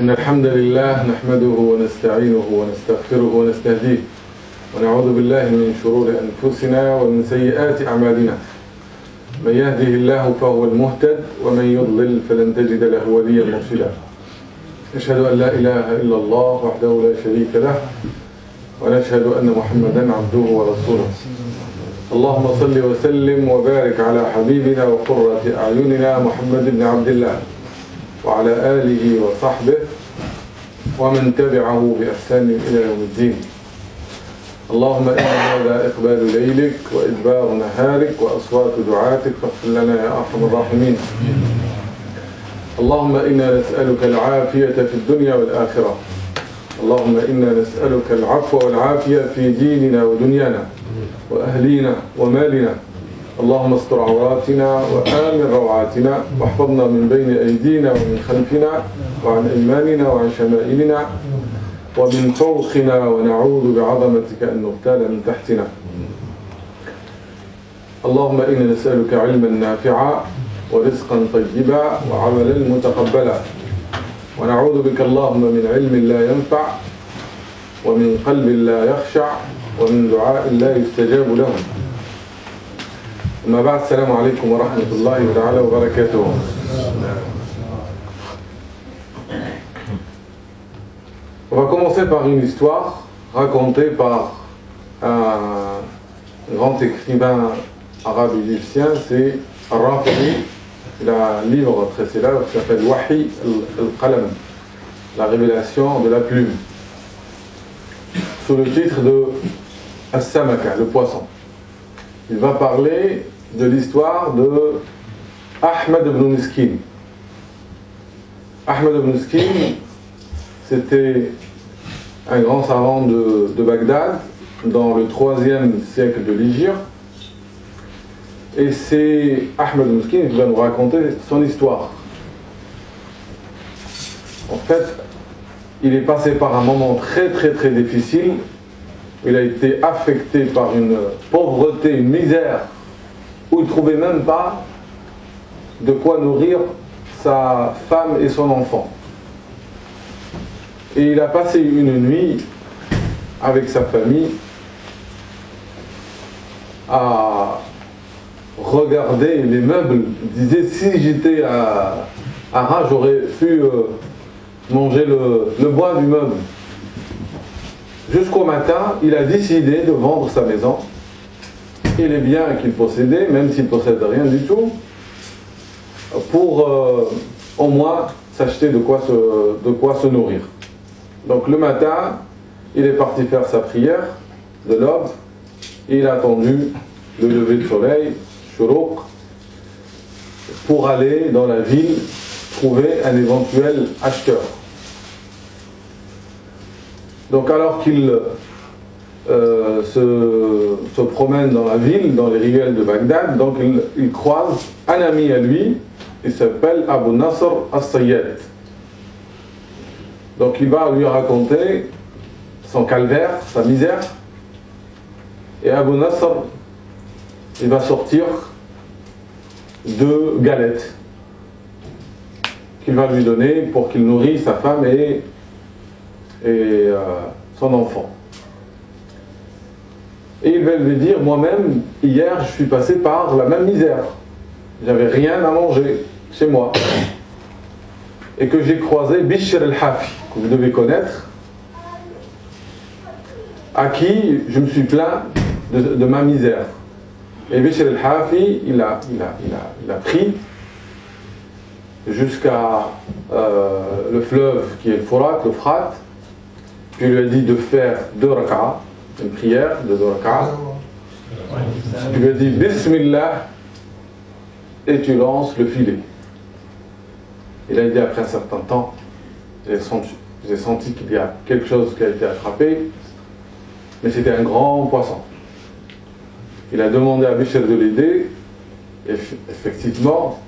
إن الحمد لله نحمده ونستعينه ونستغفره ونستهديه ونعوذ بالله من شرور أنفسنا ومن سيئات أعمالنا. من يهده الله فهو المهتد ومن يضلل فلن تجد له وليا مرشدا. نشهد أن لا إله إلا الله وحده لا شريك له ونشهد أن محمدا عبده ورسوله. اللهم صل وسلم وبارك على حبيبنا وقرة أعيننا محمد بن عبد الله وعلى آله وصحبه ومن تبعه بإحسان إلى يوم الدين. اللهم إن هذا إقبال ليلك وإدبار نهارك وأصوات دعاتك فاغفر لنا يا أرحم الراحمين. اللهم إنا نسألك العافية في الدنيا والآخرة. اللهم إنا نسألك العفو والعافية في ديننا ودنيانا وأهلينا ومالنا. اللهم استر عوراتنا وآمن روعاتنا واحفظنا من بين أيدينا ومن خلفنا وعن أيماننا وعن شمائلنا ومن فوقنا ونعوذ بعظمتك أن نغتال من تحتنا. اللهم إنا نسألك علما نافعا ورزقا طيبا وعملا متقبلا ونعوذ بك اللهم من علم لا ينفع ومن قلب لا يخشع ومن دعاء لا يستجاب له. أما بعد، السلام عليكم ورحمة الله تعالى وبركاته. On va commencer par une histoire racontée par un grand écrivain arabe égyptien, c'est Al-Rafidi. Il a un livre très célèbre qui s'appelle Wahi al-Qalam, la révélation de la plume, sous le titre de As-Samaka, le poisson. Il va parler de l'histoire de Ahmed ibn Miskin. Ahmed ibn Miskin, c'était un grand savant de Bagdad dans le 3e siècle de l'Hégire. Et c'est Ahmed ibn Miskin qui va nous raconter son histoire. En fait, il est passé par un moment très difficile. Il a été affecté par une pauvreté, une misère, où il ne trouvait même pas de quoi nourrir sa femme et son enfant. Et il a passé une nuit avec sa famille à regarder les meubles. Il disait, si j'étais à rat, j'aurais pu manger le bois du meuble. Jusqu'au matin, il a décidé de vendre sa maison et les biens qu'il possédait, même s'il ne possède rien du tout, pour au moins s'acheter de quoi se nourrir. Donc le matin, il est parti faire sa prière de l'aube et il a attendu le lever du soleil, Shuruq, pour aller dans la ville trouver un éventuel acheteur. Donc alors qu'il se promène dans la ville, dans les ruelles de Bagdad, donc il croise un ami à lui, il s'appelle Abu Nasr al-Sayyad. Donc il va lui raconter son calvaire, sa misère, et Abu Nasr, il va sortir 2 galettes qu'il va lui donner pour qu'il nourrisse sa femme et son enfant. Et il va lui dire, moi-même, hier, je suis passé par la même misère. J'avais rien à manger chez moi. Et que j'ai croisé Bishr al-Hafi, que vous devez connaître, à qui je me suis plaint de ma misère. Et Bishr al-Hafi, il a pris jusqu'à le fleuve qui est le Fourat, puis il lui a dit de faire 2 rak'a, une prière de 2 rak'a. Il lui a dit Bismillah et tu lances le filet. Il a dit après un certain temps, j'ai senti qu'il y a quelque chose qui a été attrapé, mais c'était un grand poisson. Il a demandé à Bishr de l'aider, et effectivement,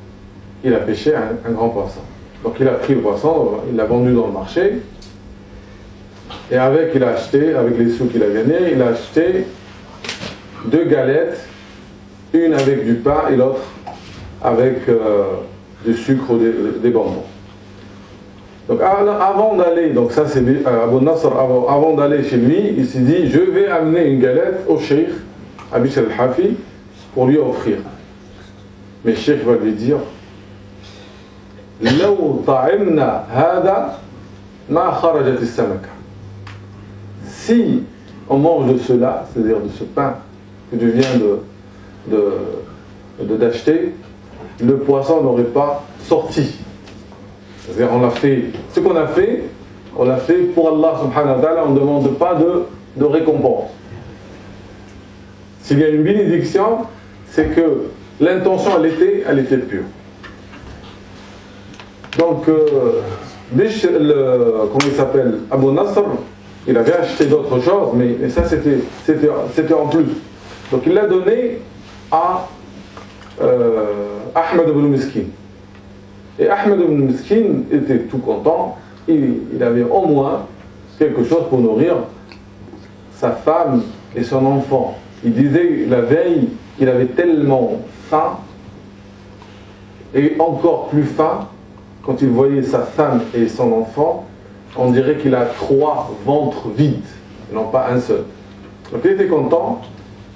il a pêché un grand poisson. Donc il a pris le poisson, il l'a vendu dans le marché, et il a acheté, avec les sous qu'il a gagnés, il a acheté 2 galettes, une avec du pain et l'autre avec du sucre ou des bonbons. Donc avant d'aller, donc ça c'est Abu Nasr, avant d'aller chez lui, il s'est dit je vais amener une galette au cheikh, à Bishr al-Hafi, pour lui offrir. Mais le cheikh va lui dire لو طعمنا هذا ما خرجت السمكة. Si on mange de cela, c'est-à-dire de ce pain que tu viens d'acheter, le poisson n'aurait pas sorti. C'est-à-dire on l'a fait, ce qu'on a fait, on l'a fait pour Allah subhanahu wa ta'ala, on ne demande pas de récompense. S'il y a une bénédiction, c'est que l'intention elle était pure. Donc, comment il s'appelle, Abu Nasr, il avait acheté d'autres choses, mais ça c'était en plus. Donc il l'a donné à Ahmed ibn Miskin. Et Ahmed ibn Miskin était tout content, il avait au moins quelque chose pour nourrir sa femme et son enfant. Il disait la veille qu'il avait tellement faim, et encore plus faim, quand il voyait sa femme et son enfant, on dirait qu'il a 3 ventres vides, et non pas un seul. Donc il était content,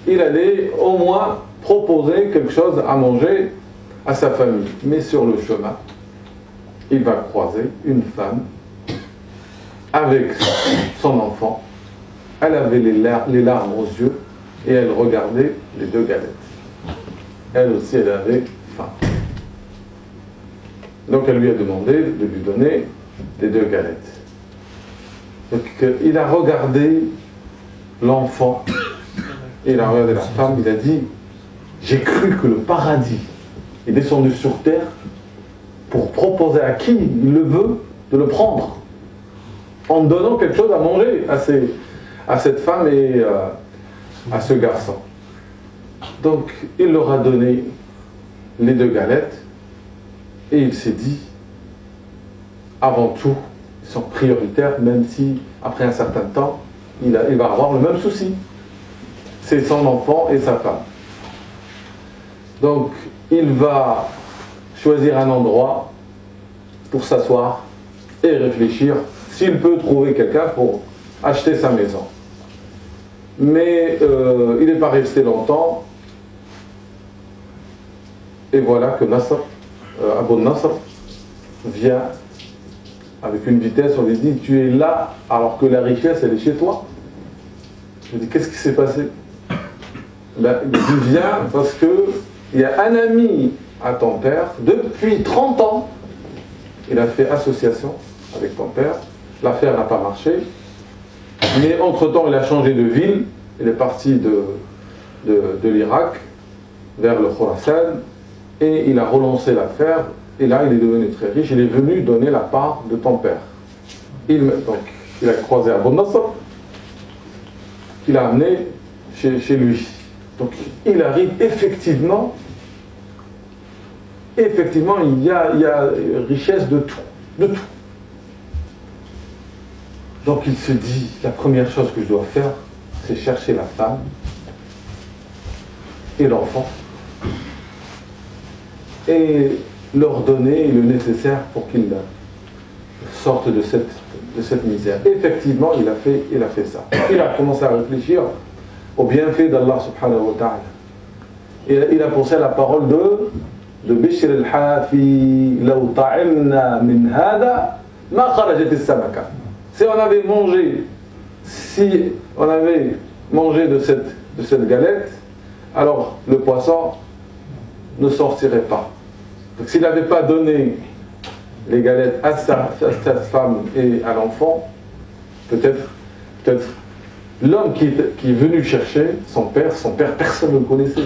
il allait au moins proposer quelque chose à manger à sa famille. Mais sur le chemin, il va croiser une femme avec son enfant. Elle avait les larmes aux yeux et elle regardait les 2 galettes. Elle aussi, elle avait faim. Donc elle lui a demandé de lui donner les 2 galettes. Donc il a regardé l'enfant, il a regardé la femme, il a dit j'ai cru que le paradis est descendu sur terre pour proposer à qui il le veut de le prendre, en donnant quelque chose à manger à cette femme et à ce garçon. Donc il leur a donné les 2 galettes et il s'est dit avant tout ils sont prioritaires, même si après un certain temps il va avoir le même souci, c'est son enfant et sa femme. Donc il va choisir un endroit pour s'asseoir et réfléchir s'il peut trouver quelqu'un pour acheter sa maison. Mais il n'est pas resté longtemps et voilà que Abu Nasr vient avec une vitesse, on lui dit tu es là alors que la richesse elle est chez toi. Je lui dis qu'est-ce qui s'est passé? Ben, il vient parce qu'il y a un ami à ton père depuis 30 ans, il a fait association avec ton père, l'affaire n'a pas marché, mais entre-temps il a changé de ville, il est parti de l'Irak vers le Khorasan et il a relancé l'affaire et là il est devenu très riche, il est venu donner la part de ton père. Donc il a croisé Abu Nasr, qu'il a amené chez lui. Donc il arrive effectivement il y a richesse de tout. Donc il se dit, la première chose que je dois faire, c'est chercher la femme et l'enfant et leur donner le nécessaire pour qu'ils sortent de cette misère. Et effectivement, il a fait ça. Il a commencé à réfléchir au bienfait d'Allah subhanahu wa ta'ala. Et il a pensé à la parole de Bishr al-Hafi, law ta'imna min hada ma kharajat as-samaka. Si on avait mangé de cette galette, alors le poisson ne sortirait pas. Donc s'il n'avait pas donné les galettes à sa femme et à l'enfant, peut-être l'homme qui est venu chercher son père, personne ne le connaissait.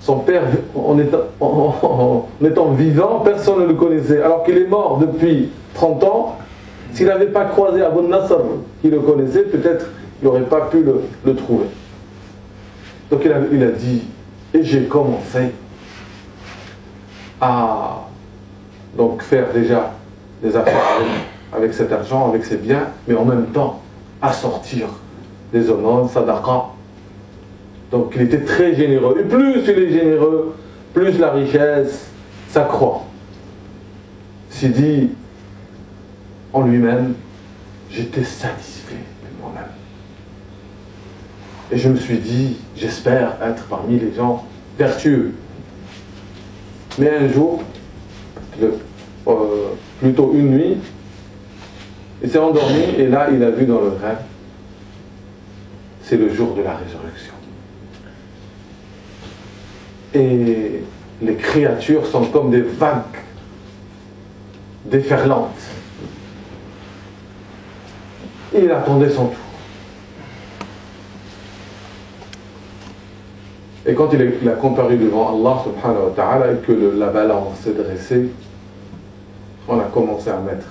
Son père, en étant vivant, personne ne le connaissait. Alors qu'il est mort depuis 30 ans, s'il n'avait pas croisé Abu Nasr qui le connaissait, peut-être il n'aurait pas pu le trouver. Donc il a dit, et j'ai commencé à donc faire déjà des affaires avec cet argent, avec ces biens, mais en même temps à sortir des aumônes, sadaqa. Donc il était très généreux. Et plus il est généreux, plus la richesse s'accroît. Il s'est dit, en lui-même, j'étais satisfait de moi-même. Et je me suis dit, j'espère être parmi les gens vertueux. Mais un jour, plutôt une nuit, il s'est endormi et là il a vu dans le rêve, c'est le jour de la résurrection. Et les créatures sont comme des vagues déferlantes. Et il attendait son tour. Et quand il a comparu devant Allah subhanahu wa ta'ala et que la balance s'est dressée, on a commencé à mettre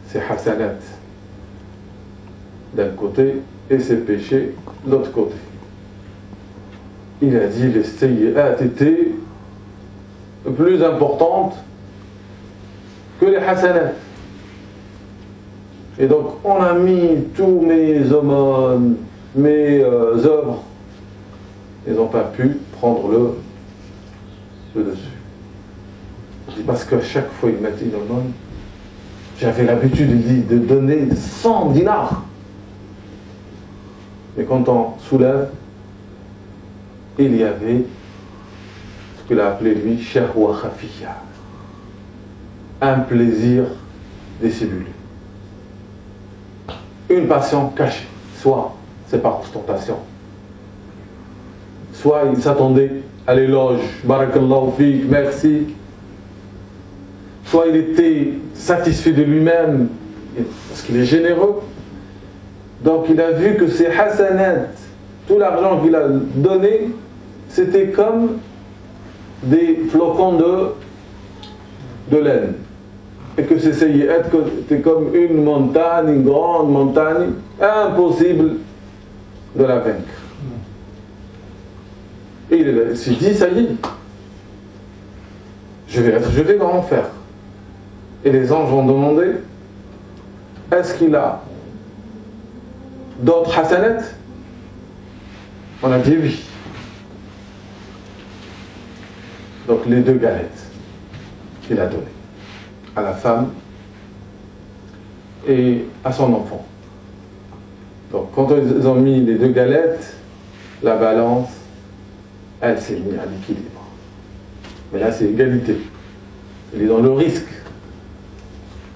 ses hasanats d'un côté et ses péchés de l'autre côté. Il a dit les sayyi'at étaient plus importantes que les hasanats. Et donc on a mis tous mes aumônes, mes œuvres, ils n'ont pas pu prendre le dessus. Parce qu'à chaque fois ils mettaient une aumône, j'avais l'habitude de donner 100 dinars. Mais quand on soulève, il y avait ce qu'il a appelé lui shahwa khafiya, un plaisir dissimulé, une passion cachée. Soit c'est par ostentation, soit il s'attendait à l'éloge, barakallahu fik, merci, soit il était satisfait de lui-même parce qu'il est généreux. Donc il a vu que ses hasanats, tout l'argent qu'il a donné, c'était comme des flocons de laine. Et que ses sayyi'at c'était comme une montagne, une grande montagne, impossible de la vaincre. Et il s'est dit, ça y est, je vais être jeté dans l'enfer. Et les anges vont demander, est-ce qu'il a d'autres hasanats? On a dit oui. Donc les 2 galettes qu'il a données à la femme et à son enfant. Donc quand ils ont mis les 2 galettes, la balance, elle s'est mise à l'équilibre. Mais là c'est égalité. Il est dans le risque.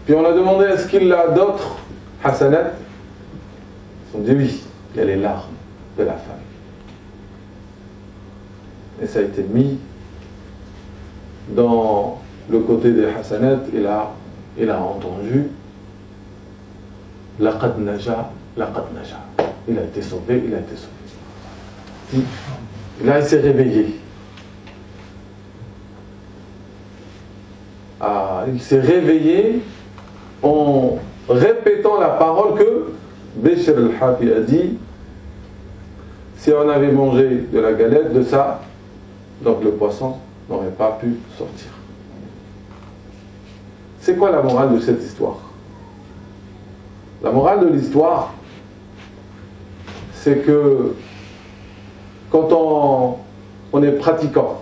Puis on a demandé est-ce qu'il a d'autres hasanats? Ils ont dit oui, il y a les larmes de la femme. Et ça a été mis dans le côté des hasanat, il a entendu laqad naja, laqad naja. Il a été sauvé, il a été sauvé. Et là il s'est réveillé. Il s'est réveillé en répétant la parole que Bishr al-Hafi a dit, si on avait mangé de la galette, de ça, donc le poisson n'aurait pas pu sortir. C'est quoi la morale de cette histoire? La morale de l'histoire, c'est que quand on est pratiquant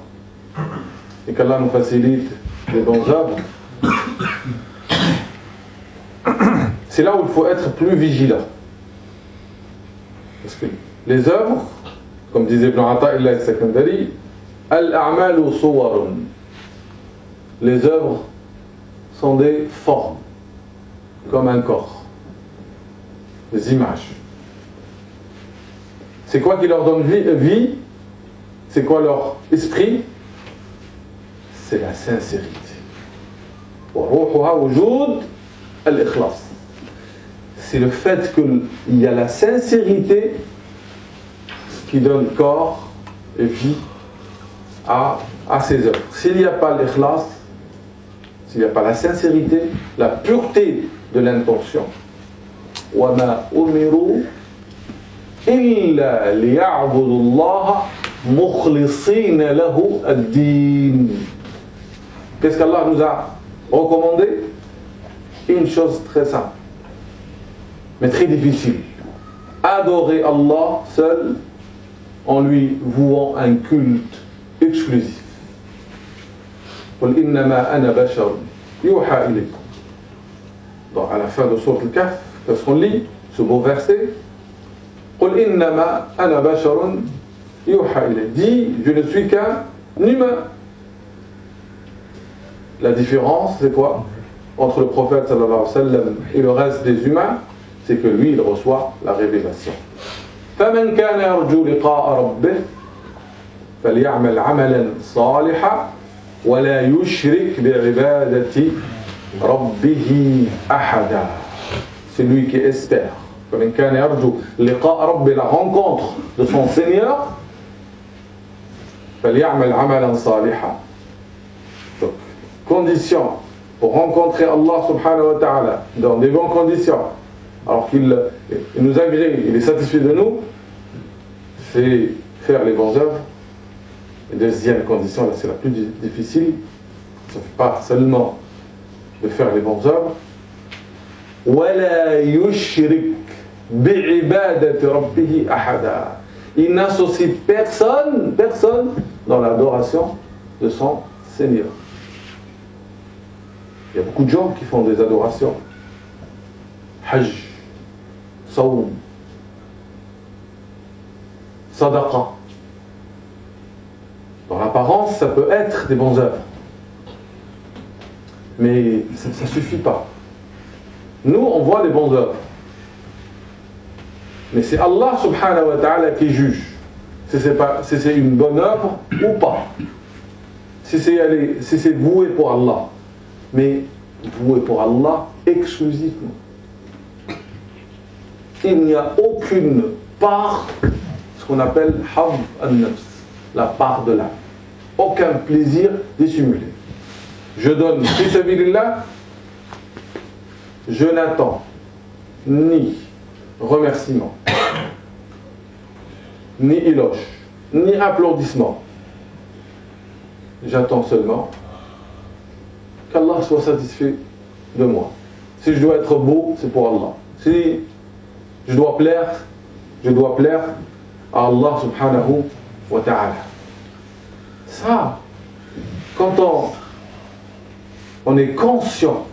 et qu'Allah nous facilite les bonnes œuvres, c'est là où il faut être plus vigilant. Parce que les œuvres, comme disait Ibn Ata'illah al-Sakandari, al-a'malu suwarun. Les œuvres sont des formes, comme un corps, des images. C'est quoi qui leur donne vie? C'est quoi leur esprit? C'est la sincérité. C'est le fait qu'il y a la sincérité qui donne corps et vie à ces œuvres. S'il n'y a pas l'ikhlas, s'il n'y a pas la sincérité, la pureté de l'intention, وَمَا أُمِرُوا إِلَّا لِيَعْبُدُوا اللَّهَ مُخْلِصِينَ لَهُ الدِّينَ. Qu'est-ce qu'Allah nous a recommandé? Une chose très simple, mais très difficile. Adorer Allah seul en lui vouant un culte exclusif. قُلْ إِنَّمَا أَنَا بَشَرٌ يُوحَى إِلَيْكُمْ. à la fin de Sourate Al-Kahf, lorsqu'on lit ce beau verset, قُلْ إِنَّمَا أَنَا بَشَرٌ يُوحَى إِلَيَّ. Dit, je ne suis qu'un humain. La différence, c'est quoi entre le prophète sallallahu alayhi wa sallam et le reste des humains? C'est que lui, il reçoit la révélation. فَمَنْ كَانَ يَرْجُو لِقَاءَ رَبِّهِ فَلْيَعْمَلْ عَمَلًا صَالِحًا وَلَا يُشْرِكْ بِعِبَادَةِ رَبِّهِ أَحَدًا. Celui qui espère, فَمَنْ كَانَ يَرْجُو لِقَاءَ رَبِّهِ, la rencontre de son Seigneur, فَلْيَعْمَلْ عَمَلًا صَالِحًا. Donc, condition pour rencontrer Allah subhanahu wa ta'ala dans des bonnes conditions, alors qu'il nous agrée, il est satisfait de nous, c'est faire les bonnes œuvres. Et deuxième condition, là c'est la plus difficile, ça ne fait pas seulement de faire les bonnes œuvres, وَلَا يُشْرِكْ بِعِبَادَةِ رَبِّهِ أَحَدًا. Il n'associe personne dans l'adoration de son Seigneur. Il y a beaucoup de gens qui font des adorations. Hajj, Sawm, Sadaqa. Dans l'apparence, ça peut être des bonnes œuvres. Mais ça ne suffit pas. Nous, on voit les bonnes œuvres. Mais c'est Allah subhanahu wa ta'ala qui juge si c'est une bonne œuvre ou pas. Si c'est voué pour Allah. Mais voué pour Allah exclusivement. Il n'y a aucune part, ce qu'on appelle Hadd al-Nafs, la part de l'âme. Aucun plaisir dissimulé. Je donne fi sabilillah, je n'attends ni remerciement, ni éloge, ni applaudissement. J'attends seulement qu'Allah soit satisfait de moi. Si je dois être beau, c'est pour Allah. Si je dois plaire à Allah subhanahu wa ta'ala. Ça, quand on est conscient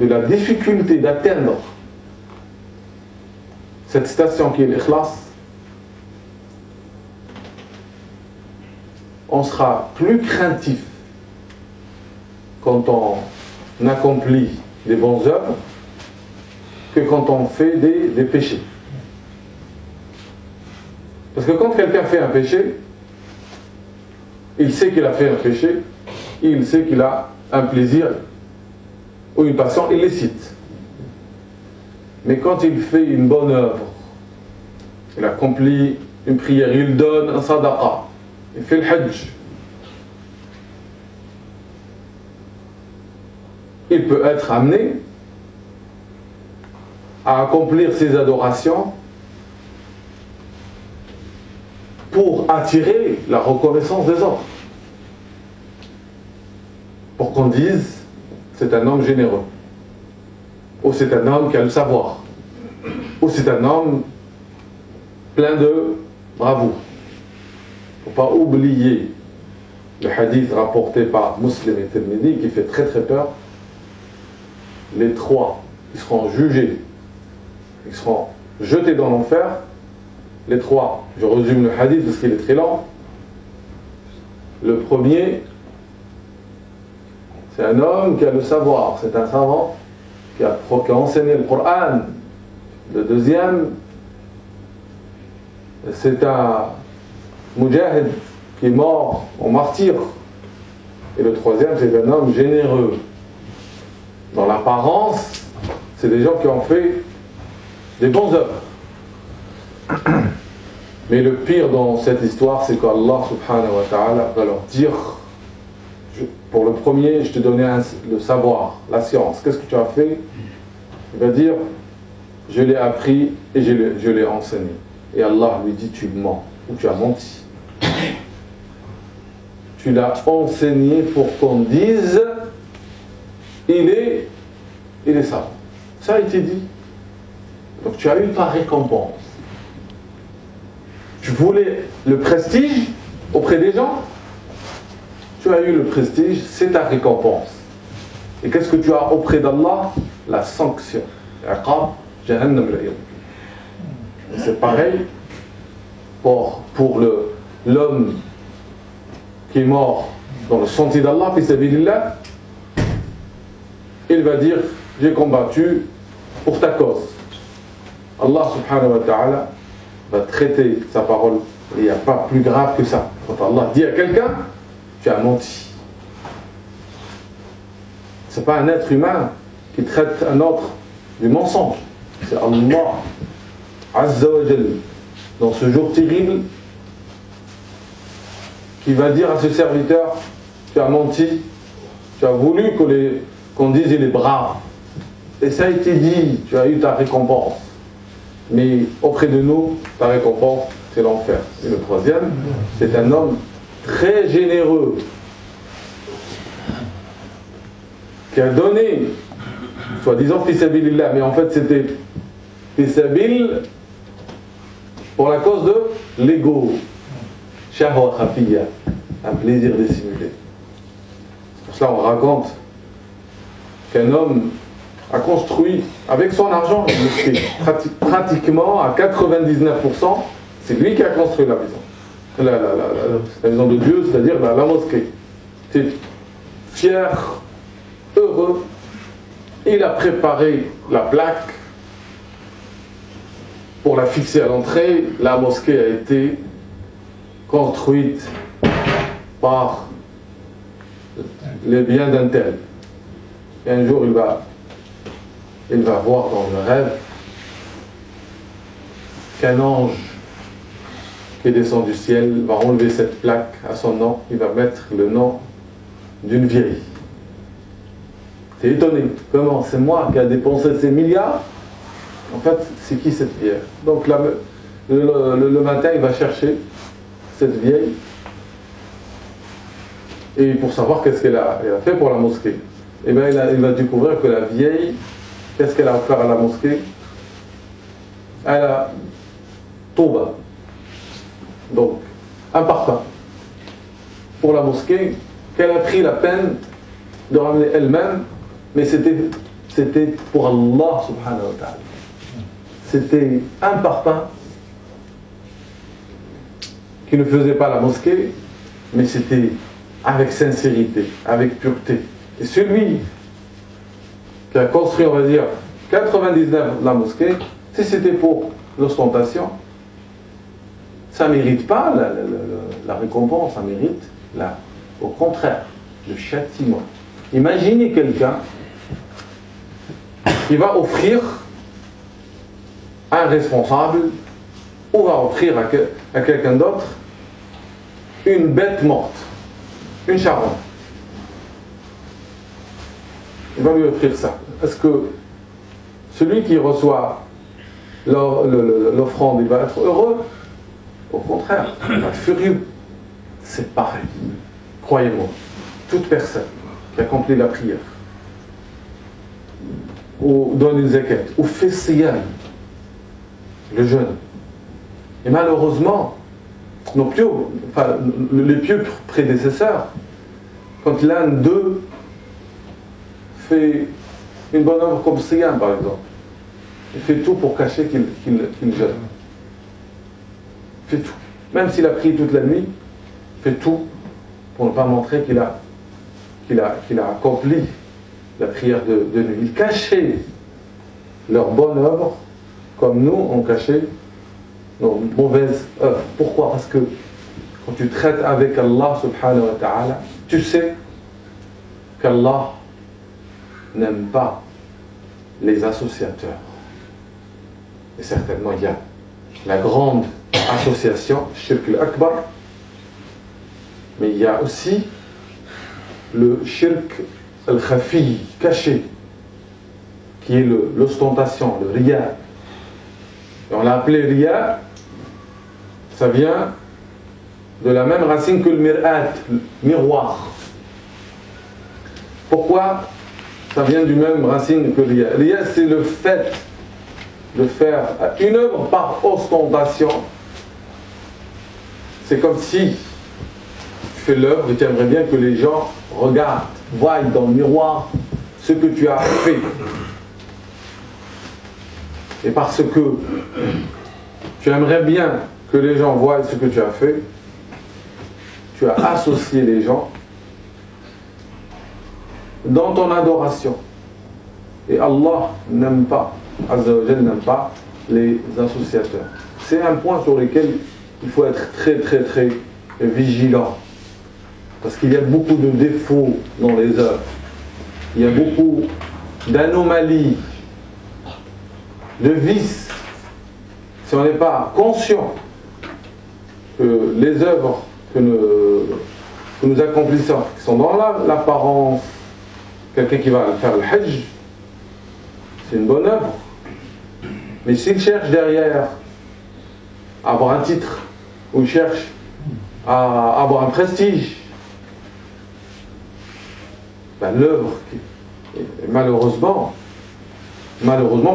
de la difficulté d'atteindre cette station qui est l'ikhlas, on sera plus craintif quand on accomplit des bonnes œuvres que quand on fait des péchés. Parce que quand quelqu'un fait un péché, il sait qu'il a fait un péché, il sait qu'il a un plaisir ou une passion illicite. Mais quand il fait une bonne œuvre, il accomplit une prière, il donne un sadaqa, il fait le hajj, il peut être amené à accomplir ses adorations pour attirer la reconnaissance des autres. Pour qu'on dise, c'est un homme généreux. Ou c'est un homme qui a le savoir. Ou c'est un homme plein de bravoure. Il ne faut pas oublier le hadith rapporté par Muslim et Tirmidhi qui fait très très peur. Les trois qui seront jugés, qui seront jetés dans l'enfer. Les trois, je résume le hadith parce qu'il est très long. Le premier, c'est un homme qui a le savoir, c'est un savant qui a enseigné le Coran. Le deuxième, c'est un mujahid qui est mort en martyr. Et le troisième, c'est un homme généreux. Dans l'apparence, c'est des gens qui ont fait des bonnes œuvres. Mais le pire dans cette histoire, c'est qu'Allah subhanahu wa ta'ala va leur dire, pour le premier, je te donnais le savoir, la science. Qu'est-ce que tu as fait? Il va dire, je l'ai appris et je l'ai enseigné. Et Allah lui dit, tu mens, ou tu as menti. Tu l'as enseigné pour qu'on dise, il est savant. Ça a été dit. Donc tu as eu ta récompense. Tu voulais le prestige auprès des gens, tu as eu le prestige, c'est ta récompense. Et qu'est-ce que tu as auprès d'Allah? la sanction. Iqab, Jahannam al-Yawm. C'est pareil pour l'homme qui est mort dans le sentier d'Allah, fi sabilillah, il va dire j'ai combattu pour ta cause. Allah subhanahu wa ta'ala va traiter sa parole. Il n'y a pas plus grave que ça. Quand Allah dit à quelqu'un, tu as menti. Ce n'est pas un être humain qui traite un autre du mensonge. C'est Allah Azza wa Jal, dans ce jour terrible, qui va dire à ce serviteur, tu as menti, tu as voulu qu'on dise il est brave. Et ça a été dit, tu as eu ta récompense. Mais auprès de nous, ta récompense, c'est l'enfer. Et le troisième, c'est un homme très généreux, qui a donné, soi-disant fi sabilillah, mais en fait c'était fi sabil pour la cause de l'ego, shahwa khafiyya, un plaisir dissimulé. Pour cela on raconte qu'un homme a construit avec son argent une mosquée, pratiquement à 99%, c'est lui qui a construit la maison, la maison de Dieu, c'est-à-dire la mosquée. C'est fier, heureux, il a préparé la plaque pour la fixer à l'entrée. La mosquée a été construite par les biens d'un tel. Et un jour il va voir dans le rêve qu'un ange qui descend du ciel va enlever cette plaque à son nom, il va mettre le nom d'une vieille. C'est étonné, comment c'est moi qui a dépensé ces milliards? En fait, c'est qui cette vieille? Donc le matin, il va chercher cette vieille et pour savoir qu'est-ce qu'elle a fait pour la mosquée. Et bien il va découvrir que la vieille, qu'est-ce qu'elle a offert à la mosquée? Elle a Touba, donc un parfum pour la mosquée qu'elle a pris la peine de ramener elle-même, mais c'était pour Allah subhanahu wa ta'ala. C'était un parfum qui ne faisait pas la mosquée, mais c'était avec sincérité, avec pureté. Et celui qui a construit, on va dire, 99 de la mosquée, si c'était pour l'ostentation, ça ne mérite pas la récompense, ça mérite au contraire, le châtiment. Imaginez quelqu'un qui va offrir à un responsable ou va offrir à quelqu'un d'autre une bête morte, une charogne. Il va lui offrir ça. Est-ce que celui qui reçoit l'offrande, il va être heureux? Au contraire, il va être furieux. C'est pareil. Croyez-moi, toute personne qui accomplit la prière, ou donne une zakat, ou fait siyam, le jeûne, et malheureusement, les pieux prédécesseurs, quand l'un d'eux fait une bonne œuvre comme siyam par exemple, il fait tout pour cacher qu'il jeûne. Il fait tout. Même s'il a prié toute la nuit, il fait tout pour ne pas montrer qu'il a accompli la prière de nuit. Ils cachaient leur bonne œuvre comme nous on cachait nos mauvaises œuvres. Pourquoi? Parce que quand tu traites avec Allah subhanahu wa ta'ala, tu sais qu'Allah n'aime pas les associateurs. Et certainement il y a la grande association, Shirk al-Akbar, mais il y a aussi le Shirk al-Khafi, caché, qui est l'ostentation, le riya. Et on l'a appelé riya, ça vient de la même racine que le mir'at, le miroir. Pourquoi ça vient du même racine que riya? Riya, c'est le fait de faire une œuvre par ostentation. C'est comme si tu fais l'œuvre et tu aimerais bien que les gens regardent, voient dans le miroir ce que tu as fait. et parce que tu aimerais bien que les gens voient ce que tu as fait, tu as associé les gens dans ton adoration. Et Allah n'aime pas, Azza wa Jal n'aime pas les associateurs. C'est un point sur lequel il faut être très vigilant. Parce qu'il y a beaucoup de défauts dans les œuvres. Il y a beaucoup d'anomalies, de vices. Si on n'est pas conscient que les œuvres que nous accomplissons, qui sont dans l'apparence, quelqu'un qui va faire le Hajj, c'est une bonne œuvre. Mais s'il cherche derrière à avoir un titre, ou il cherche à avoir un prestige, ben l'œuvre, malheureusement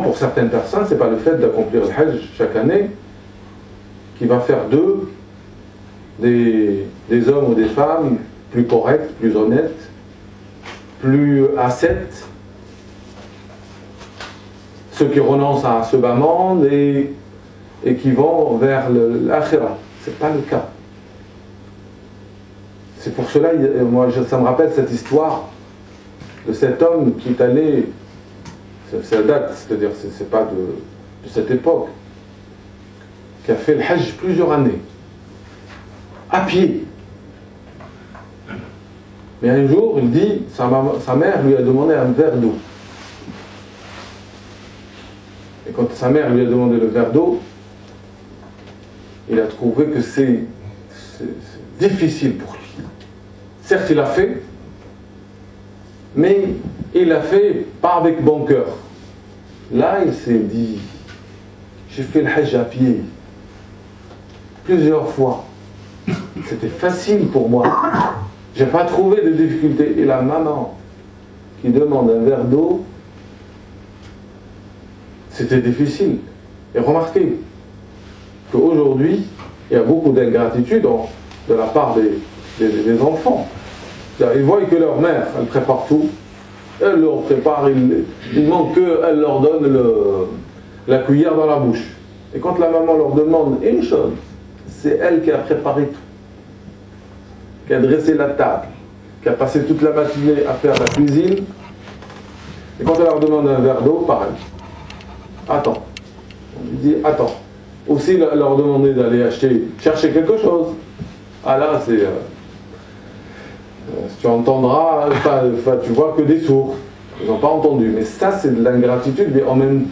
pour certaines personnes, c'est pas le fait d'accomplir le Hajj chaque année qui va faire d'eux des hommes ou des femmes plus corrects, plus honnêtes, plus ascètes, ceux qui renoncent à ce bas monde et qui vont vers l'akhirah. C'est pas le cas. C'est pour cela, moi, ça me rappelle cette histoire de cet homme qui est allé, c'est la date, c'est-à-dire c'est pas de cette époque, qui a fait le Hajj plusieurs années, à pied. Mais un jour, il dit, sa mère lui a demandé un verre d'eau. Et quand sa mère lui a demandé le verre d'eau, il a trouvé que c'est difficile pour lui. Certes, il l'a fait, mais il l'a fait pas avec bon cœur. Là, il s'est dit, j'ai fait le Hajj à pied plusieurs fois. C'était facile pour moi. J'ai pas trouvé de difficulté. Et la maman qui demande un verre d'eau, c'était difficile. Et remarquez qu'aujourd'hui, il y a beaucoup d'ingratitude de la part des enfants. Ils voient que leur mère, elle prépare tout, elle leur prépare, il manque qu'elle leur donne la cuillère dans la bouche. Et quand la maman leur demande une chose, c'est elle qui a préparé tout, qui a dressé la table, qui a passé toute la matinée à faire la cuisine. Et quand elle leur demande un verre d'eau, pareil. Attends. On lui dit attends. Aussi leur demander d'aller chercher quelque chose. Ah là, c'est... tu entendras, tu vois que des sourds. Ils n'ont pas entendu. Mais ça, c'est de l'ingratitude, mais en même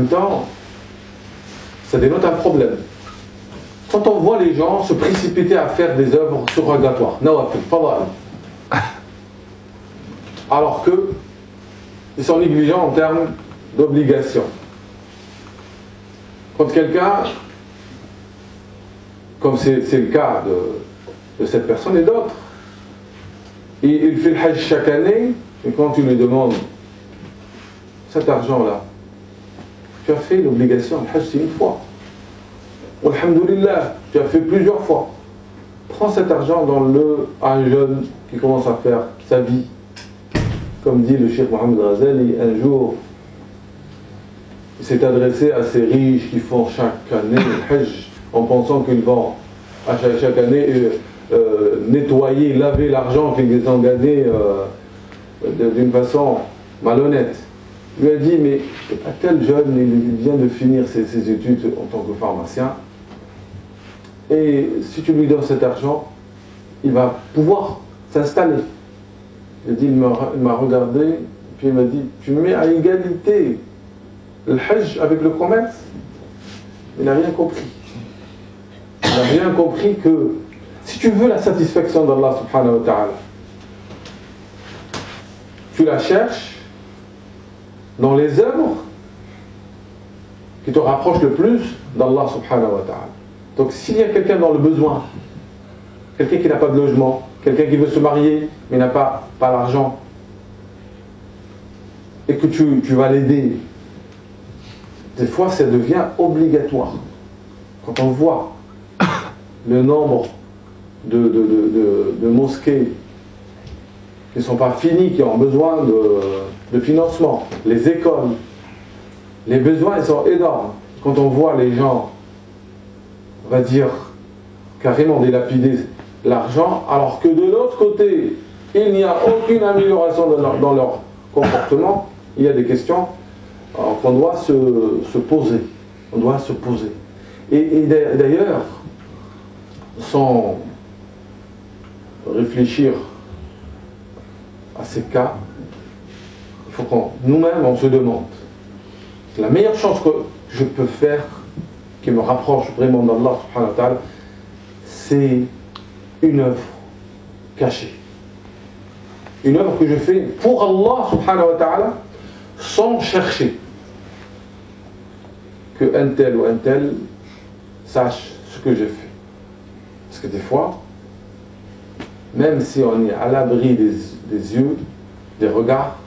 temps, ça dénote un problème. Quand on voit les gens se précipiter à faire des œuvres surrogatoires, nawafil, fadal, alors que ils sont négligents en termes d'obligation. Quand quelqu'un, comme c'est le cas de cette personne et d'autres, il fait le Hajj chaque année, et quand tu lui demandes cet argent-là, tu as fait l'obligation, le Hajj c'est une fois. Alhamdulillah, tu as fait plusieurs fois. Prends cet argent, donne-le à un jeune qui commence à faire sa vie. Comme dit le Cheikh Mohamed Ghazali, un jour, il s'est adressé à ces riches qui font chaque année le Hajj en pensant qu'ils vont à chaque année nettoyer, laver l'argent qu'ils ont gagné d'une façon malhonnête. Il lui a dit, mais un tel jeune, il vient de finir ses études en tant que pharmacien, et si tu lui donnes cet argent, il va pouvoir s'installer. Il m'a regardé, puis il m'a dit, tu mets à égalité le Hajj avec le commerce? Il n'a rien compris. Il n'a rien compris que si tu veux la satisfaction d'Allah subhanahu wa ta'ala, tu la cherches dans les œuvres qui te rapprochent le plus d'Allah subhanahu wa ta'ala. Donc s'il y a quelqu'un dans le besoin, quelqu'un qui n'a pas de logement, quelqu'un qui veut se marier mais n'a pas l'argent, et que tu vas l'aider, des fois ça devient obligatoire. Quand on voit le nombre de mosquées qui ne sont pas finies, qui ont besoin de financement, les écoles, les besoins ils sont énormes. Quand on voit les gens, on va dire, carrément dilapider l'argent, alors que de l'autre côté, il n'y a aucune amélioration dans leur comportement, il y a des questions qu'on doit se poser. On doit se poser. Et d'ailleurs, sans réfléchir à ces cas, il faut qu'on nous-mêmes on se demande. La meilleure chose que je peux faire, qui me rapproche vraiment d'Allah subhanahu wa ta'ala, c'est une œuvre cachée. Une œuvre que je fais pour Allah subhanahu wa ta'ala, sans chercher que un tel ou un tel sache ce que j'ai fait. Parce que des fois, même si on est à l'abri des yeux, des regards,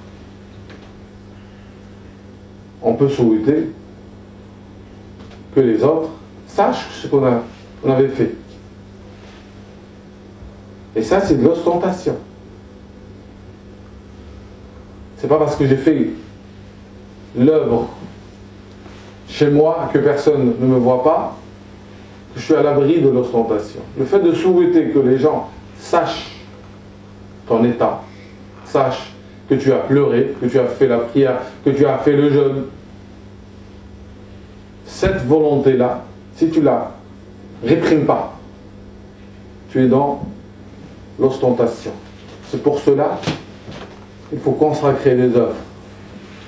on peut souhaiter que les autres sachent ce qu'on avait fait. Et ça, c'est de l'ostentation. C'est pas parce que j'ai fait l'œuvre chez moi que personne ne me voit pas que je suis à l'abri de l'ostentation. Le fait de souhaiter que les gens sachent ton état, sachent que tu as pleuré, que tu as fait la prière, que tu as fait le jeûne, cette volonté-là, si tu la réprimes pas, tu es dans l'ostentation. C'est pour cela qu'il faut consacrer les œuvres.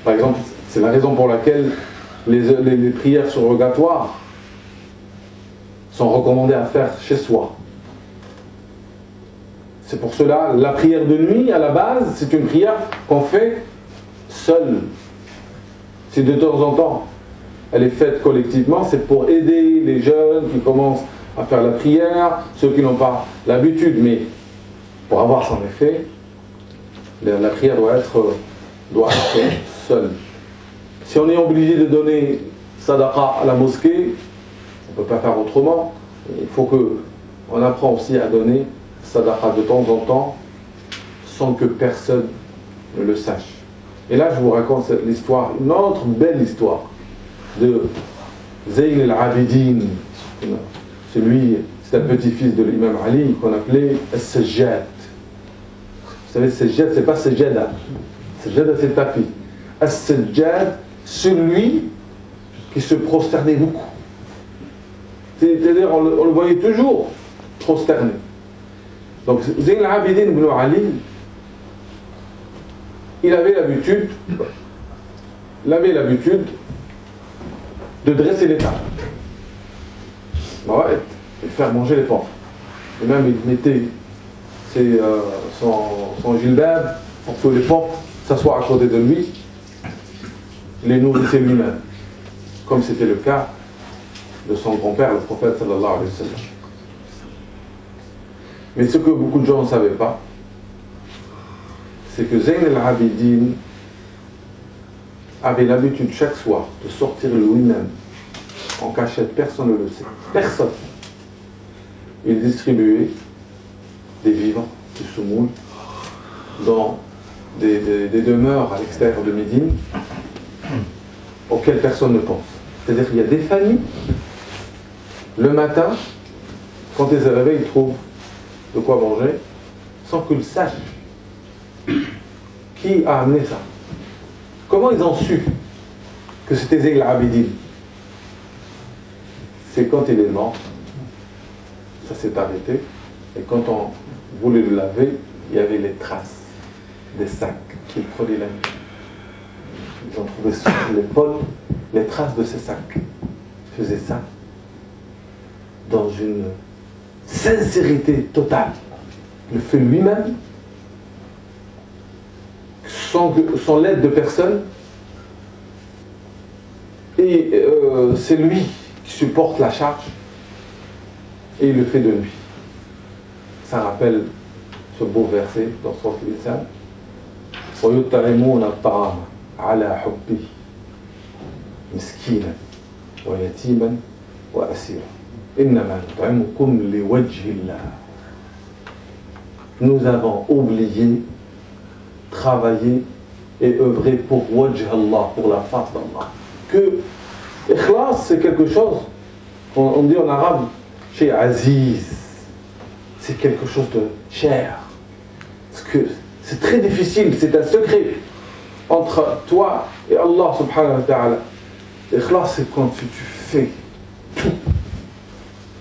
Par exemple, c'est la raison pour laquelle les prières surrogatoires sont recommandées à faire chez soi. C'est pour cela, la prière de nuit, à la base, c'est une prière qu'on fait seul. Si de temps en temps, elle est faite collectivement, c'est pour aider les jeunes qui commencent à faire la prière, ceux qui n'ont pas l'habitude, mais pour avoir son effet, la prière doit être seule. Si on est obligé de donner sadaqa à la mosquée, on ne peut pas faire autrement. Il faut qu'on apprend aussi à donner sadaqa de temps en temps sans que personne ne le sache. Et là, je vous raconte l'histoire, une autre belle histoire de Zayn al-Abidin. C'est un petit-fils de l'imam Ali qu'on appelait As-Sajjad. Vous savez, Sajjad, c'est pas Sajjada. Sajjada, c'est le tapis. As-Sajjad, celui qui se prosternait beaucoup. C'est-à-dire, on le voyait toujours prosterné. Donc, Zayn al-Abidin ibn Ali, il avait l'habitude de dresser les tables. Et faire manger les pauvres. Et même, il mettait son gilbab pour que les pauvres s'assoient à côté de lui, les nourrissait lui-même. Comme c'était le cas de son grand-père, le prophète sallallahu alayhi wa sallam. Mais ce que beaucoup de gens ne savaient pas, c'est que Zayn al-Abidin avait l'habitude chaque soir de sortir lui-même en cachette, personne ne le sait. Personne. Il distribuait des vivres, des semoule, dans des demeures à l'extérieur de Médine auxquelles personne ne pense. C'est-à-dire qu'il y a des familles, le matin, quand ils se réveillent, ils trouvent de quoi manger, sans qu'ils sachent qui a amené ça. Comment ils ont su que c'était Zayn al-Abidin? C'est quand il est mort, ça s'est arrêté, et quand on voulait le laver, il y avait les traces des sacs qu'il prenait la nuit. Ils ont trouvé sur l'épaule les traces de ces sacs. Ils faisaient ça dans une sincérité totale. Il le fait lui-même, sans l'aide de personne, et c'est lui qui supporte la charge, et il le fait de nuit. Ça rappelle ce beau verset dans Sourate Al-Insan. وَيُطْعِمُونَ الطَّعَامَ عَلَى حُبِّهِ مِسْكِينًا وَيَتِيمًا وَأَسِيرًا إِنَّمَا نُطْعِمُكُمْ لِوَجْهِ اللَّهِ. Nous avons oublié, travaillé et œuvrer pour wajh Allah, pour la face d'Allah. Que ikhlas, c'est quelque chose, on dit en arabe, chez Aziz, c'est quelque chose de cher. Parce que c'est très difficile, c'est un secret entre toi et Allah subhanahu wa ta'ala. Ikhlas, c'est quand tu fais tout,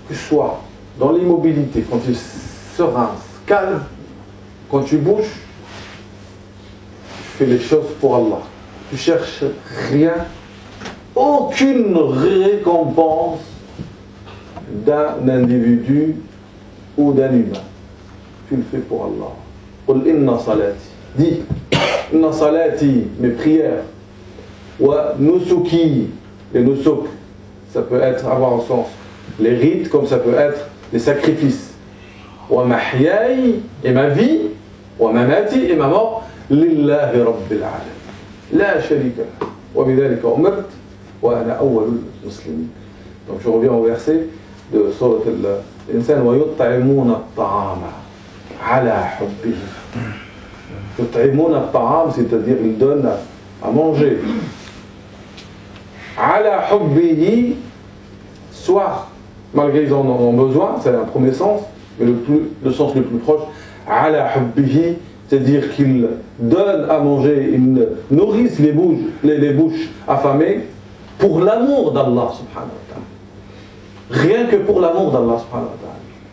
que ce soit dans l'immobilité, quand tu es serein, calme, quand tu bouges, tu fais les choses pour Allah. Tu cherches rien, aucune récompense d'un individu ou d'un humain. Tu le fais pour Allah. Qul inna salati. Dis, inna salati, mes prières. Wa nusuki, les nusuk, ça peut être avoir en sens les rites, comme ça peut être les sacrifices. Wa mahyai, et ma vie. Wa mamati, et ma mort. Lillahi rabbil alamin. La sharika lah. Wa bidhalika umirt. Wa ana awwalul muslimin. Donc je reviens au verset de Surat al-Insan. Wa yut'imuna at-ta'ama ala hubbihi. Yut'imuna at-ta'am, c'est-à-dire ils donnent à manger. Ala hubbihi, soit malgré ils en ont besoin, c'est un premier sens, mais le sens le plus proche, ala hubbihi, c'est-à-dire qu'ils donnent à manger, ils nourrissent les bouches affamées pour l'amour d'Allah subhanahu wa ta'ala. Rien que pour l'amour d'Allah subhanahu wa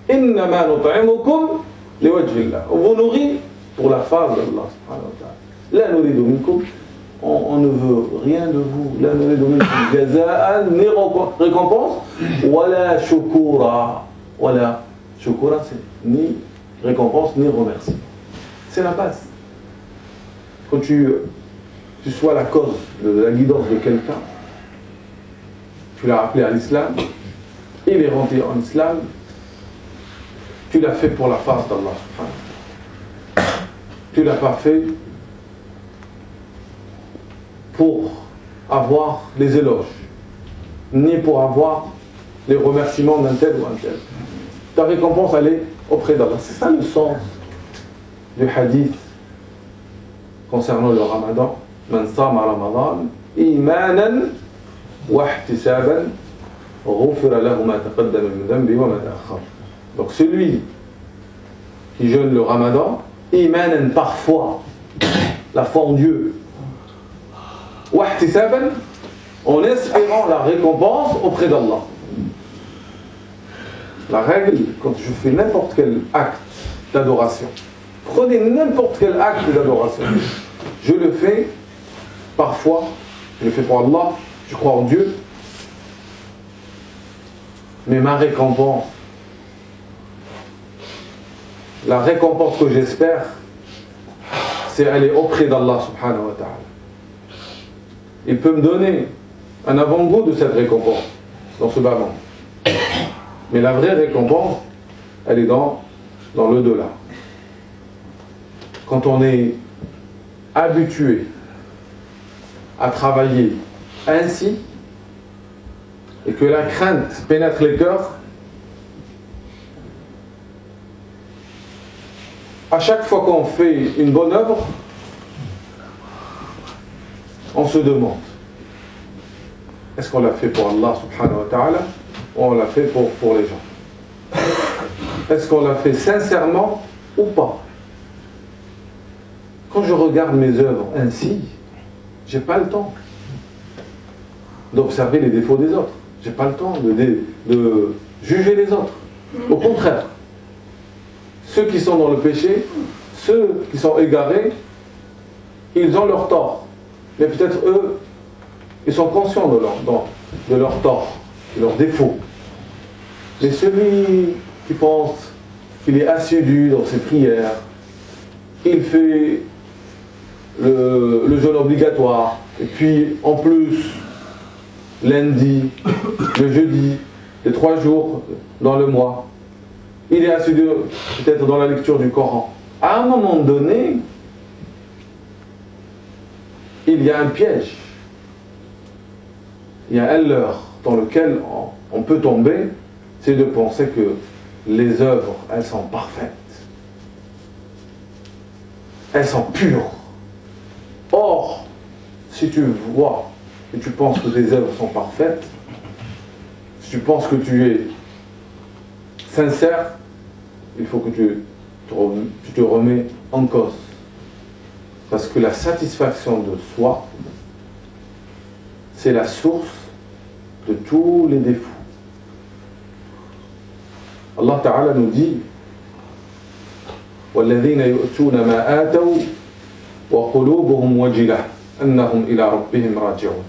ta'ala. Innama nut'imukum liwajhillah. On vous nourrit pour la face d'Allah subhanahu wa ta'ala. La nuridu minkum. On ne veut rien de vous. La nuridu minkum jaza'an, ni récompense. Wala shukura. Wala shukura, c'est ni récompense, ni remerciement. C'est la base. Quand tu sois la cause de la guidance de quelqu'un, tu l'as appelé à l'islam, il est rentré en islam, tu l'as fait pour la face d'Allah. Tu l'as pas fait pour avoir les éloges, ni pour avoir les remerciements d'un tel ou un tel. Ta récompense, elle est auprès d'Allah. C'est ça le sens du hadith concernant le ramadan. Man sama ramadan imanan wa ihtisaban ghufira lahu ma taqaddama min dhanbi wa ma ta'akhkhar. Donc celui qui jeûne le ramadan imanan, par foi, la foi en Dieu, wa ihtisaban, en espérant la récompense auprès d'Allah. La règle, quand je fais n'importe quel acte d'adoration, prenez n'importe quel acte d'adoration, je le fais parfois, je le fais pour Allah, je crois en Dieu, mais ma récompense, la récompense que j'espère, c'est aller auprès d'Allah subhanahu wa ta'ala. Il peut me donner un avant-goût de cette récompense dans ce bas monde. Mais la vraie récompense, elle est dans l'au-delà. Quand on est habitué à travailler ainsi, et que la crainte pénètre les cœurs, à chaque fois qu'on fait une bonne œuvre, on se demande, est-ce qu'on l'a fait pour Allah subhanahu wa ta'ala, ou on l'a fait pour les gens? Est-ce qu'on l'a fait sincèrement ou pas? Quand je regarde mes œuvres ainsi, j'ai pas le temps d'observer les défauts des autres. J'ai pas le temps de juger les autres. Au contraire, ceux qui sont dans le péché, ceux qui sont égarés, ils ont leur tort. Mais peut-être eux, ils sont conscients de leur tort, de leurs défauts. Mais celui qui pense qu'il est assidu dans ses prières, il fait le jeûne obligatoire, et puis en plus, lundi, le jeudi, les 3 jours dans le mois, il est assidu peut-être dans la lecture du Coran. À un moment donné, il y a un piège, il y a un leurre dans lequel on peut tomber, c'est de penser que les œuvres, elles sont parfaites, elles sont pures, Or, si tu vois et tu penses que tes œuvres sont parfaites, si tu penses que tu es sincère, il faut que tu te remets en cause. Parce que la satisfaction de soi, c'est la source de tous les défauts. Allah Ta'ala nous dit وَالَّذِينَ يُؤْتُونَ مَا آتَوْا وَقُلُوبُهُمْ وَجِلَةٌ أَنَّهُمْ إِلَى رَبِّهِمْ راجعون.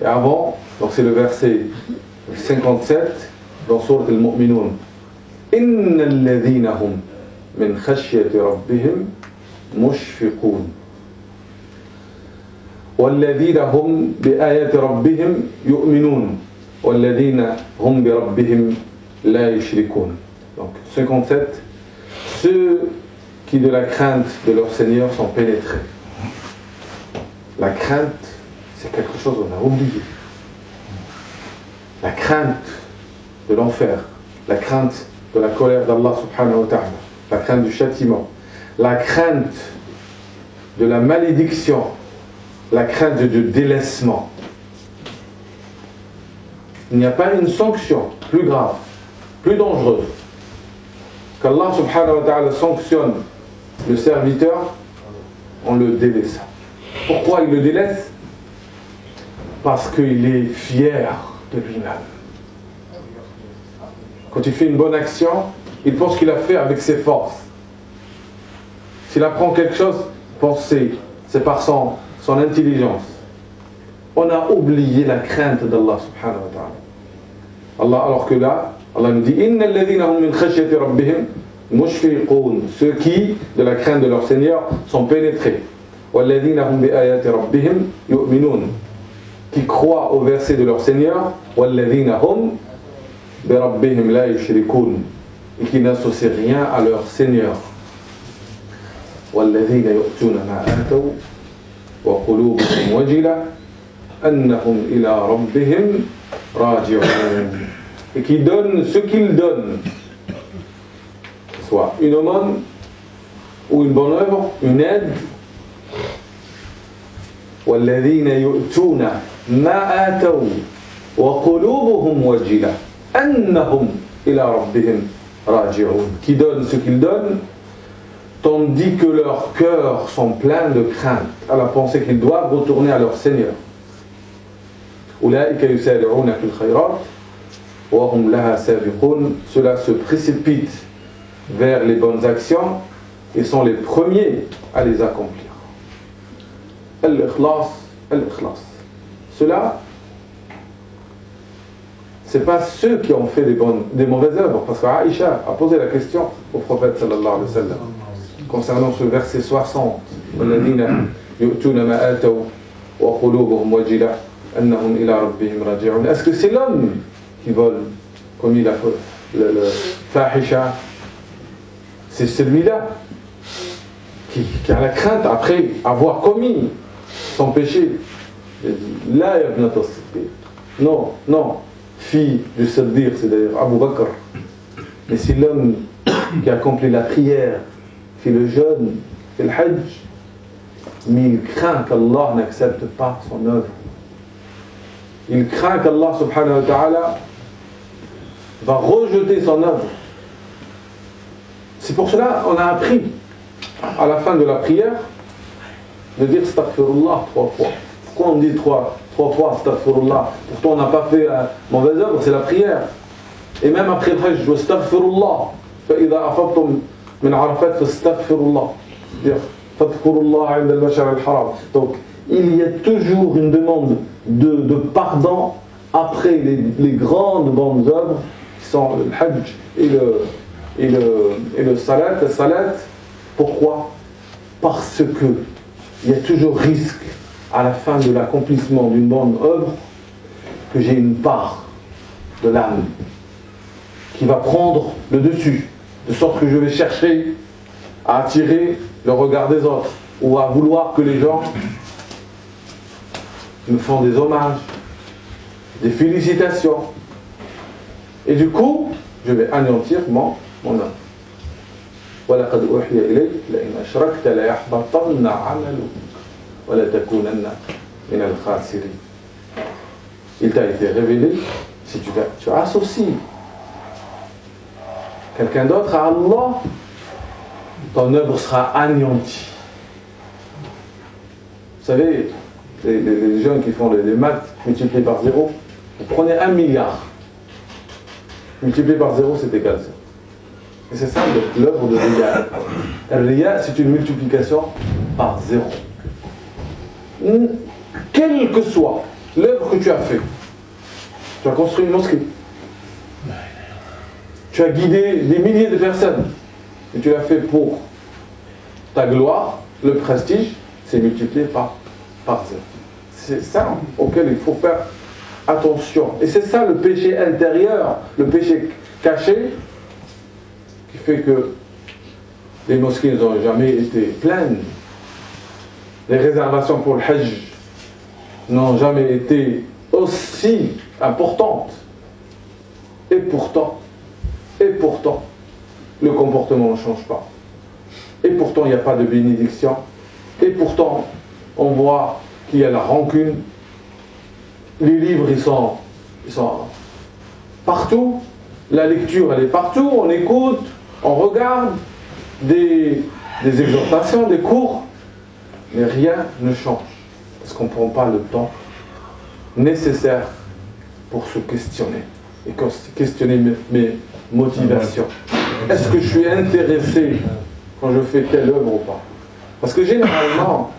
Et avant, donc c'est le verset 57 dans Sourate Al-Mu'minun. إِنَّ الَّذِينَ هُمْ مِنْ خَشْيَةِ رَبِّهِمْ مُشْفِقُونَ وَالَّذِينَ هُمْ بِآيَاتِ رَبِّهِمْ يُؤْمِنُونَ وَالَّذِينَ هُمْ بِرَبِّهِمْ لَا يُشْرِكُونَ. Donc 57, ceux qui de la crainte de leur Seigneur sont pénétrés. La crainte, c'est quelque chose qu'on a oublié. La crainte de l'enfer, la crainte de la colère d'Allah subhanahu wa ta'ala, la crainte du châtiment, la crainte de la malédiction, la crainte du délaissement. Il n'y a pas une sanction plus grave, plus dangereuse qu'Allah subhanahu wa ta'ala sanctionne le serviteur en le délaissant. Pourquoi il le délaisse? Parce qu'il est fier de lui-même. Quand il fait une bonne action, il pense qu'il a fait avec ses forces. S'il apprend quelque chose, il pense que c'est par son intelligence. On a oublié la crainte d'Allah subhanahu wa ta'ala. Allah, alors que là, Allah nous dit Inna alladhina hum min khashyati rabbihim mushfiqun. Ceux qui, de la crainte de leur Seigneur, sont pénétrés. Walladhina hum bi ayati rabbihim yu'minun. Qui croient au verset de leur Seigneur. Walladhina hum bi rabbihim la yushrikun. Et qui n'associent rien à leur Seigneur. Walladhina yu'tuna ma ataw wa qulubuhum wajila annahum ila rabbihim raji'un. Et qui donnent ce qu'ils donnent, soit une aumône ou une bonne œuvre, une aide. وَالَّذِينَ يُؤْتُونَ مَا آتَوْا وَقُلُوبُهُمْ وَجِلَةٌ أَنَّهُمْ إِلَى رَبِّهِمْ راجعون. Qui donnent ce qu'ils donnent, tandis que leurs cœurs sont pleins de crainte à la pensée qu'ils doivent retourner à leur Seigneur. أُولَٰئِكَ يُسَارِعُونَ فِي الْخَيْرَاتِ وَهُمْ لَهَا سَابِقُونَ. Ceux-là se précipitent vers les bonnes actions et sont les premiers à les accomplir. Al-Ikhlas, Al-Ikhlas. Ceux-là, ce n'est pas ceux qui ont fait des mauvaises œuvres, parce qu'Aïcha a posé la question au prophète sallallahu alayhi wa sallam concernant ce verset 60. وَالَّذِينَ يُؤْتُونَ مَا آتَوْا وَقُلُوبُهُمْ وَجِلَةٌ أَنَّهُمْ إِلَى رَبِّهِمْ راجعون. Est-ce que c'est l'homme qui vole, comme il a fait le fahisha? C'est celui-là qui a la crainte après avoir commis son péché. Il dit La yabnat as-Siddiq. Non, non, fille du Siddiq, c'est-à-dire Abu Bakr. Mais c'est l'homme qui accomplit la prière, fait le jeûne, fait le hajj, mais il craint qu'Allah n'accepte pas son œuvre. Il craint qu'Allah subhanahu wa ta'ala va rejeter son œuvre. C'est pour cela qu'on a appris à la fin de la prière de dire astaghfirullah 3 fois. Pourquoi on dit trois fois astaghfirullah? Pourtant on n'a pas fait mauvaise œuvre, c'est la prière. Et même après le hajj, astaghfirullah. فإذا أفضتم من عرفات فاستغفروا الله. فاذكروا الله عند المشعر الحرام. Donc il y a toujours une demande de pardon après les grandes bonnes œuvres qui sont le hajj et le salat. Le salat, pourquoi? Parce que il y a toujours risque à la fin de l'accomplissement d'une bonne œuvre que j'ai une part de l'âme qui va prendre le dessus, de sorte que je vais chercher à attirer le regard des autres ou à vouloir que les gens me font des hommages, des félicitations. Et du coup, je vais anéantir mon âme. وَلَقَدْ أُوحِيَ إِلَيْكَ لَئِنْ أَشْرَكْتَ لَيَحْبَطَنَّ عَمَلُكَ ولا تكونن من الخاسرين. Il t'a été révélé, si tu associes quelqu'un d'autre à Allah, ton œuvre sera anéantie. Vous savez, les gens qui font les maths multipliés par 0, vous prenez 1 milliard, multiplié par 0, c'est égal ça. Et c'est ça l'œuvre de Riya. Riya, c'est une multiplication par 0. Quelle que soit l'œuvre que tu as fait, tu as construit une mosquée, tu as guidé des milliers de personnes, et tu l'as fait pour ta gloire, le prestige, c'est multiplié par 0. C'est ça auquel il faut faire attention. Et c'est ça le péché intérieur, le péché caché, qui fait que les mosquées n'ont jamais été pleines. Les réservations pour le Hajj n'ont jamais été aussi importantes. Et pourtant, le comportement ne change pas. Et pourtant, il n'y a pas de bénédiction. Et pourtant, on voit qu'il y a la rancune. Les livres, ils sont partout. La lecture, elle est partout. On écoute, on regarde des exhortations, des cours. Mais rien ne change. Parce qu'on ne prend pas le temps nécessaire pour se questionner. Et questionner mes motivations. Est-ce que je suis intéressé quand je fais telle œuvre ou pas? Parce que généralement,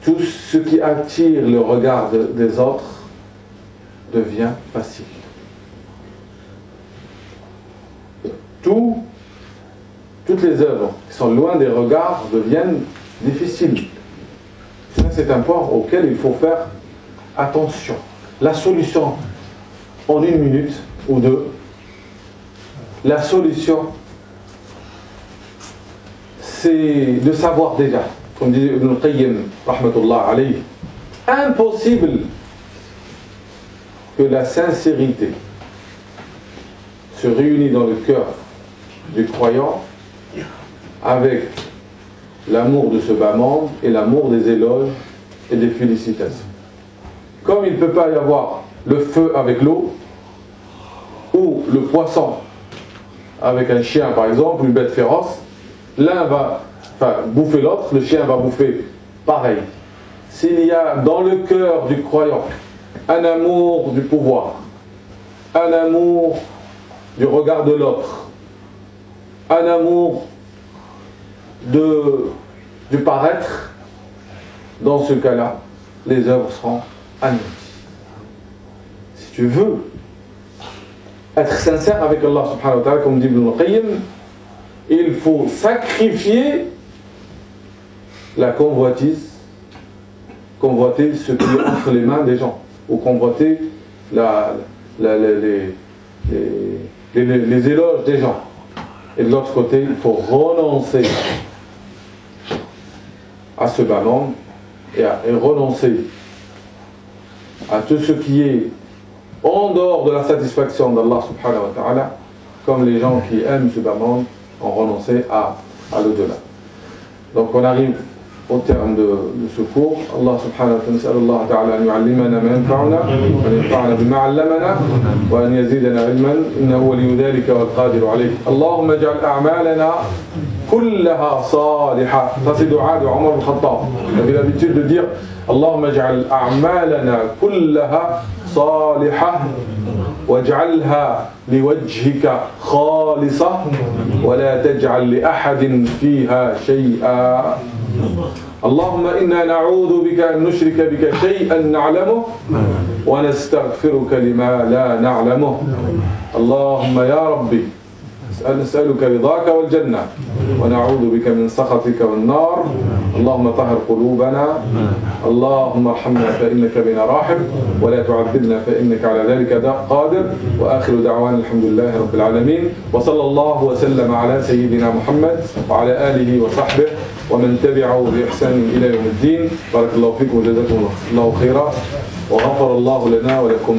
tout ce qui attire le regard des autres devient facile. Toutes les œuvres qui sont loin des regards deviennent difficiles. Ça, c'est un point auquel il faut faire attention. La solution, en 1 minute ou 2, la solution, c'est de savoir déjà, comme dit Ibn Qayyim, rahmatullah alayhi, impossible que la sincérité se réunit dans le cœur du croyant avec l'amour de ce bas monde et l'amour des éloges et des félicitations. Comme il ne peut pas y avoir le feu avec l'eau, ou le poisson avec un chien par exemple, une bête féroce, l'un va bouffer l'autre, le chien va bouffer pareil. S'il y a dans le cœur du croyant un amour du pouvoir, un amour du regard de l'autre, un amour du paraître, dans ce cas-là, les œuvres seront anéanties. Si tu veux être sincère avec Allah subhanahu wa ta'ala, comme dit Ibn Qayyim, il faut sacrifier la convoitise, convoiter ce qui est entre les mains des gens, ou convoiter les éloges des gens. Et de l'autre côté, il faut renoncer à ce bas monde et renoncer à tout ce qui est en dehors de la satisfaction d'Allah subhanahu wa ta'ala, comme les gens qui aiment ce bas monde ont renoncé à l'au-delà. Donc on arrive au terme de ce cours. Allah subhanahu wa ta'ala, نسأل الله تعالى أن يعلمنا ما ينفعنا وأن ينفعنا بما علمنا وأن يزيدنا علما إنه ولي ذلك والقادر عليه. اللهم اجعل أعمالنا كلها صالحة. Ça c'est dua de Omar al-Khattab. Il avait l'habitude de dire اللهم اجعل أعمالنا كلها صالحة واجعلها لوجهك خالصة ولا تجعل لأحد فيها شيئا. اللهم إنا نعوذ بك أن نشرك بك شيئا نعلمه ونستغفرك لما لا نعلمه. اللهم يا ربي نسألك رضاك والجنة ونعوذ بك من سخطك والنار. اللهم طهر قلوبنا. اللهم ارحمنا فإنك بنا راحم ولا تعذبنا فإنك على ذلك قادر. وآخر دعوانا الحمد لله رب العالمين وصلى الله وسلم على سيدنا محمد وعلى آله وصحبه ومن تبعه بإحسان إلى يوم الدين. بارك الله فيكم وجزاكم الله خيرا وغفر الله لنا ولكم.